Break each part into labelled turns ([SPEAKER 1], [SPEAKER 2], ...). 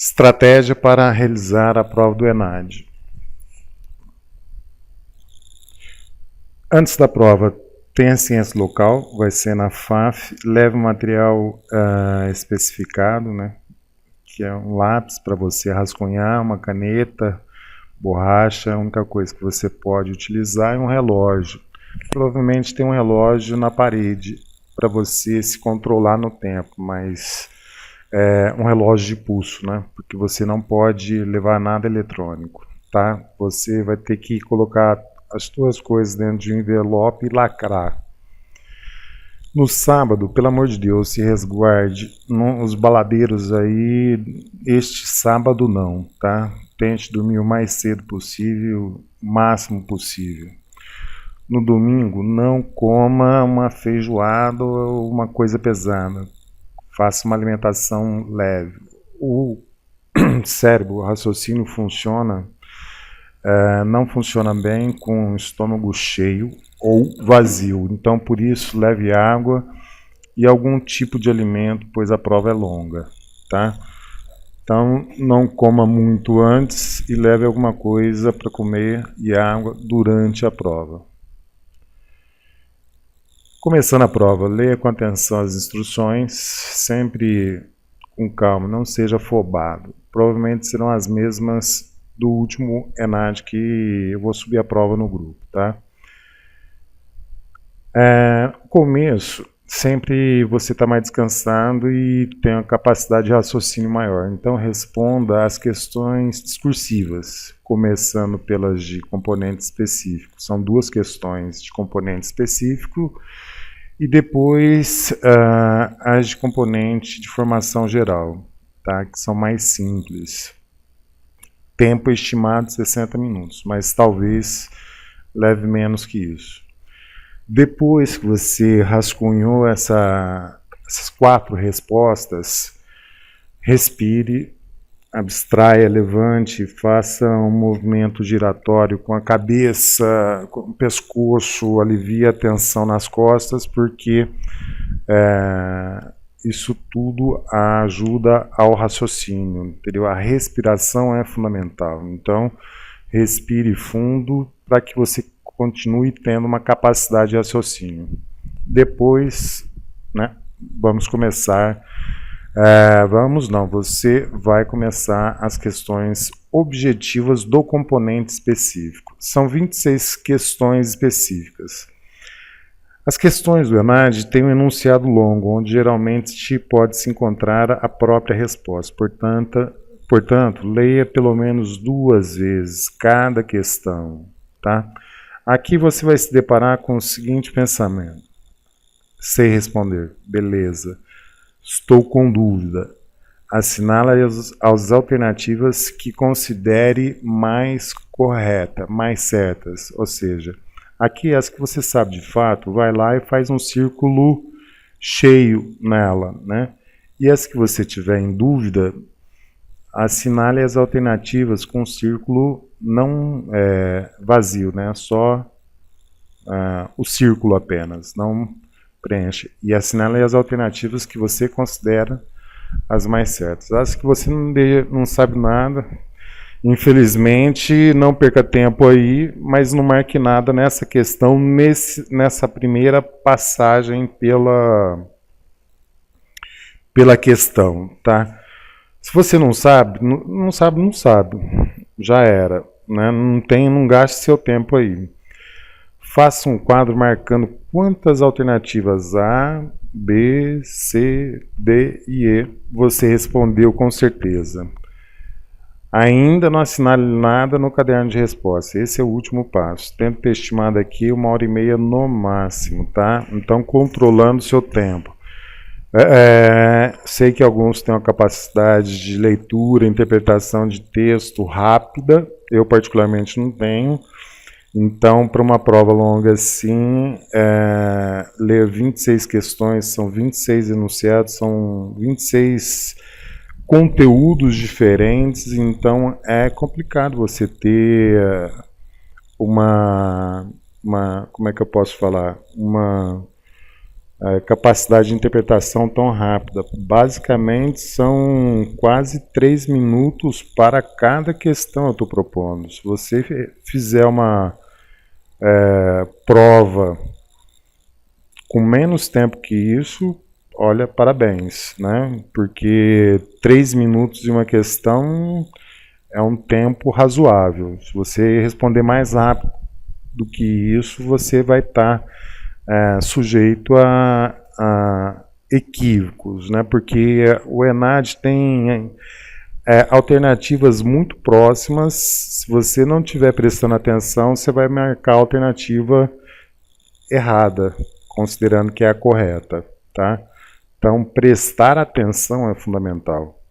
[SPEAKER 1] Estratégia para realizar a prova do ENAD. Antes da prova, tenha ciência local, vai ser na FAF, leve o material especificado, né, que é um lápis para você rascunhar, uma caneta, borracha, a única coisa que você pode utilizar é um relógio. Provavelmente tem um relógio na parede para você se controlar no tempo, mas um relógio de pulso, né? Porque você não pode levar nada eletrônico, tá? Você vai ter que colocar as suas coisas dentro de um envelope e lacrar. No sábado, pelo amor de Deus, se resguarde. Os baladeiros aí, este sábado não, tá? Tente dormir o mais cedo possível, o máximo possível. No domingo, não coma uma feijoada ou uma coisa pesada. Faça uma alimentação leve. O cérebro, o raciocínio funciona, não funciona bem com o estômago cheio ou vazio. Então, por isso, leve água e algum tipo de alimento, pois a prova é longa, tá? Então, não coma muito antes e leve alguma coisa para comer e água durante a prova. Começando a prova, leia com atenção as instruções, sempre com calma, não seja afobado. Provavelmente serão as mesmas do último ENAD que eu vou subir a prova no grupo, tá? No começo, sempre você está mais descansado e tem uma capacidade de raciocínio maior. Então, responda às questões discursivas, começando pelas de componente específico. São 2 questões de componente específico e depois as de componente de formação geral, tá? Que são mais simples. Tempo estimado 60 minutos, mas talvez leve menos que isso. Depois que você rascunhou essas 4 respostas, respire, abstraia, levante, faça um movimento giratório com a cabeça, com o pescoço, alivie a tensão nas costas, porque isso tudo ajuda ao raciocínio, entendeu? A respiração é fundamental. Então, respire fundo para que você continue tendo uma capacidade de raciocínio. Depois, né, vamos começar. Você vai começar as questões objetivas do componente específico. São 26 questões específicas. As questões do ENAD têm um enunciado longo, onde geralmente pode-se encontrar a própria resposta. Portanto, leia pelo menos 2 vezes cada questão, tá? Aqui você vai se deparar com o seguinte pensamento. Sei responder, beleza. Estou com dúvida. Assinale as alternativas que considere mais corretas, mais certas. Ou seja, aqui as que você sabe de fato, vai lá e faz um círculo cheio nela, né? E as que você tiver em dúvida, assinale as alternativas com um círculo não vazio, né? Só o círculo apenas, não preenche. E assinale as alternativas que você considera as mais certas. As que você não sabe nada, infelizmente, não perca tempo aí, mas não marque nada nessa questão, nessa primeira passagem pela questão, tá? Se você não sabe, não sabe. Já era, né? Não gaste seu tempo aí. Faça um quadro marcando quantas alternativas A, B, C, D e E você respondeu com certeza. Ainda não assinale nada no caderno de resposta. Esse é o último passo. Tento ter estimado aqui 1h30 no máximo, tá? Então, controlando o seu tempo. Sei que alguns têm uma capacidade de leitura, interpretação de texto rápida. Eu, particularmente, não tenho. Então, para uma prova longa assim, ler 26 questões, são 26 enunciados, são 26 conteúdos diferentes, então é complicado você ter como é que eu posso falar? capacidade de interpretação tão rápida. Basicamente, são quase 3 minutos para cada questão que eu estou propondo. Se você fizer uma prova com menos tempo que isso, olha, parabéns, né? Porque 3 minutos de uma questão é um tempo razoável. Se você responder mais rápido do que isso, você vai estar sujeito a equívocos, né? Porque o ENAD tem alternativas muito próximas. Se você não estiver prestando atenção, você vai marcar a alternativa errada, considerando que é a correta, tá? Então, prestar atenção é fundamental.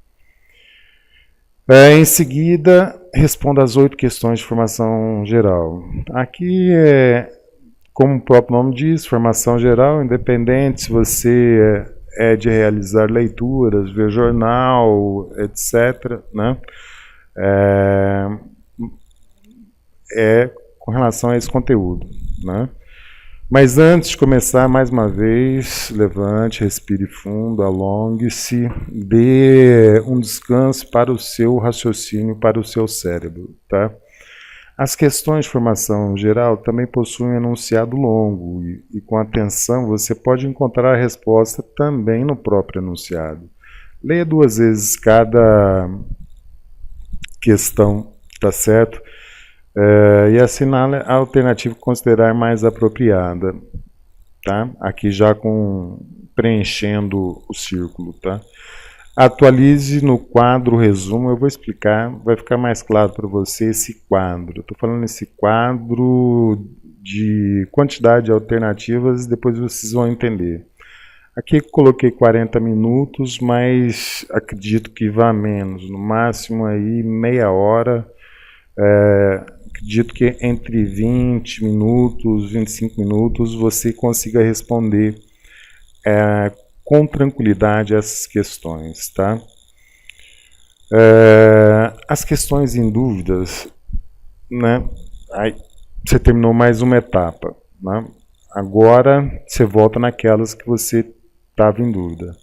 [SPEAKER 1] Em seguida, responda as 8 questões de formação geral. Aqui como o próprio nome diz, formação geral, independente se você é de realizar leituras, ver jornal, etc., né? Com relação a esse conteúdo, né? Mas antes de começar, mais uma vez, levante, respire fundo, alongue-se, dê um descanso para o seu raciocínio, para o seu cérebro, tá? As questões de formação geral também possuem um enunciado longo e com atenção você pode encontrar a resposta também no próprio enunciado. Leia 2 vezes cada questão, tá certo? E assinale a alternativa que considerar mais apropriada, tá? Aqui já preenchendo o círculo, tá? Atualize no quadro resumo, eu vou explicar, vai ficar mais claro para você esse quadro. Estou falando esse quadro de quantidade de alternativas, depois vocês vão entender. Aqui eu coloquei 40 minutos, mas acredito que vá menos, no máximo aí meia hora. Acredito que entre 20 minutos, 25 minutos, você consiga responder com tranquilidade essas questões, tá? As questões em dúvidas, né? Aí você terminou mais uma etapa, né? Agora você volta naquelas que você estava em dúvida.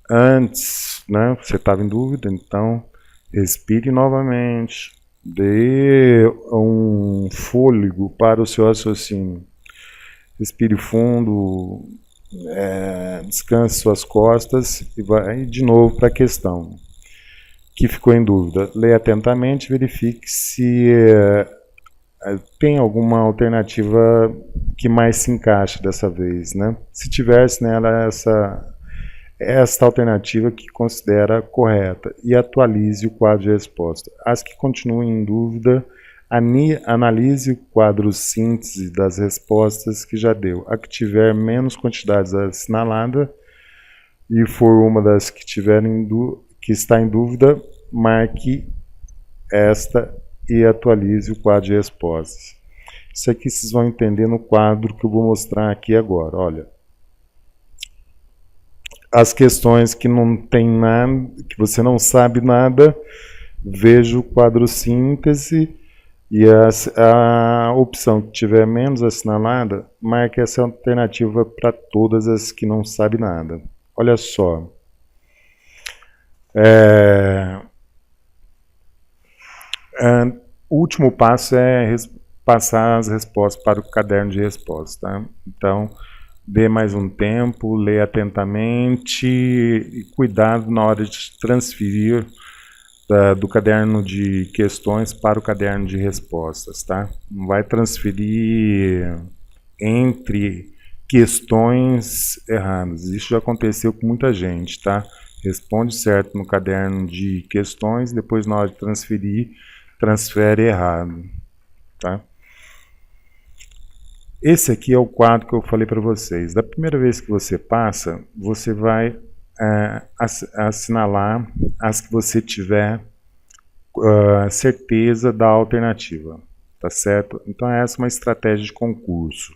[SPEAKER 1] Antes, né? Você estava em dúvida, então respire novamente, dê um fôlego para o seu raciocínio. Respire fundo, descanse suas costas e vai de novo para a questão que ficou em dúvida. Leia atentamente, verifique se tem alguma alternativa que mais se encaixe dessa vez, né? Se tivesse nela esta alternativa que considera correta e atualize o quadro de resposta. As que continuem em dúvida, analise o quadro síntese das respostas que já deu. A que tiver menos quantidades assinalada e for uma das que que está em dúvida, marque esta e atualize o quadro de respostas. Isso aqui vocês vão entender no quadro que eu vou mostrar aqui agora. Olha, as questões que não tem nada, que você não sabe nada, veja o quadro síntese e a opção que tiver menos assinalada, marque essa alternativa para todas as que não sabem nada. Olha só. O último passo é passar as respostas para o caderno de respostas, tá? Então, dê mais um tempo, leia atentamente e cuidado na hora de transferir do caderno de questões para o caderno de respostas, tá? Não vai transferir entre questões erradas. Isso já aconteceu com muita gente, tá? Responde certo no caderno de questões, depois na hora de transferir, transfere errado, tá? Esse aqui é o quadro que eu falei para vocês. Da primeira vez que você passa, você vai assinalar as que você tiver certeza da alternativa, tá certo? Então essa é uma estratégia de concurso.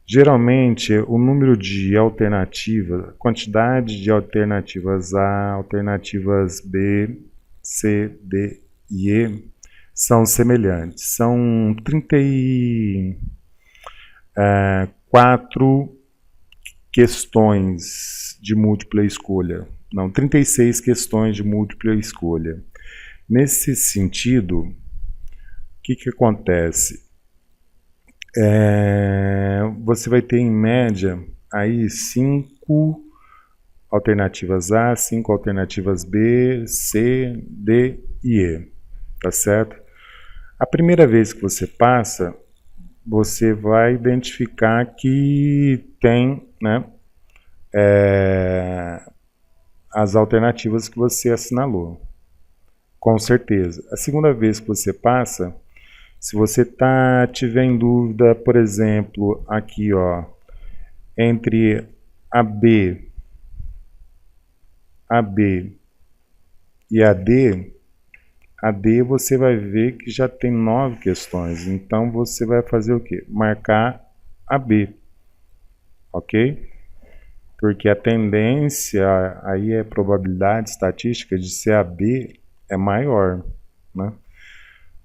[SPEAKER 1] Geralmente o número de alternativas, quantidade de alternativas A, alternativas B, C, D e E são semelhantes. São 34 questões de múltipla escolha. Não, 36 questões de múltipla escolha. Nesse sentido, o que acontece? Você vai ter em média aí 5 alternativas A, 5 alternativas B, C, D e E, tá certo? A primeira vez que você passa, você vai identificar que tem, né, as alternativas que você assinalou, com certeza. A segunda vez que você passa, se você tiver em dúvida, por exemplo, aqui, ó, entre a B e a D você vai ver que já tem 9 questões. Então você vai fazer o quê? Marcar a B, ok? Porque a tendência, aí a probabilidade estatística de ser a B é maior, né?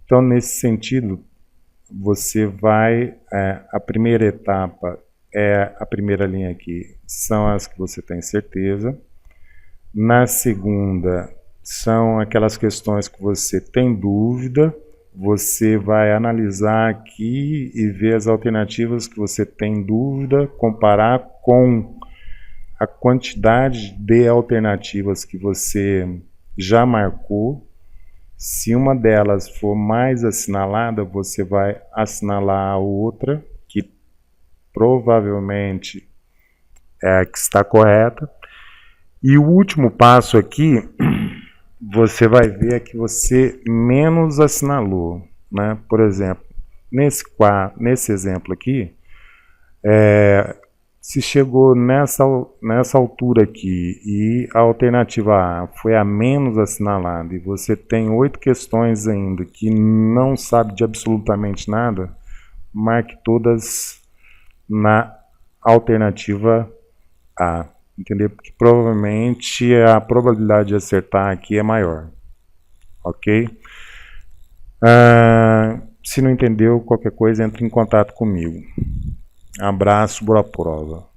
[SPEAKER 1] Então, nesse sentido, você vai, a primeira etapa é a primeira linha aqui, são as que você tem certeza. Na segunda, são aquelas questões que você tem dúvida, você vai analisar aqui e ver as alternativas que você tem dúvida, comparar com a quantidade de alternativas que você já marcou. Se uma delas for mais assinalada, você vai assinalar a outra, que provavelmente é a que está correta. E o último passo aqui, você vai ver a que você menos assinalou, né? Por exemplo, nesse exemplo aqui, se chegou nessa altura aqui e a alternativa A foi a menos assinalada e você tem 8 questões ainda que não sabe de absolutamente nada, marque todas na alternativa A, entendeu? Porque provavelmente a probabilidade de acertar aqui é maior, ok? Se não entendeu qualquer coisa, entre em contato comigo. Abraço, boa prova.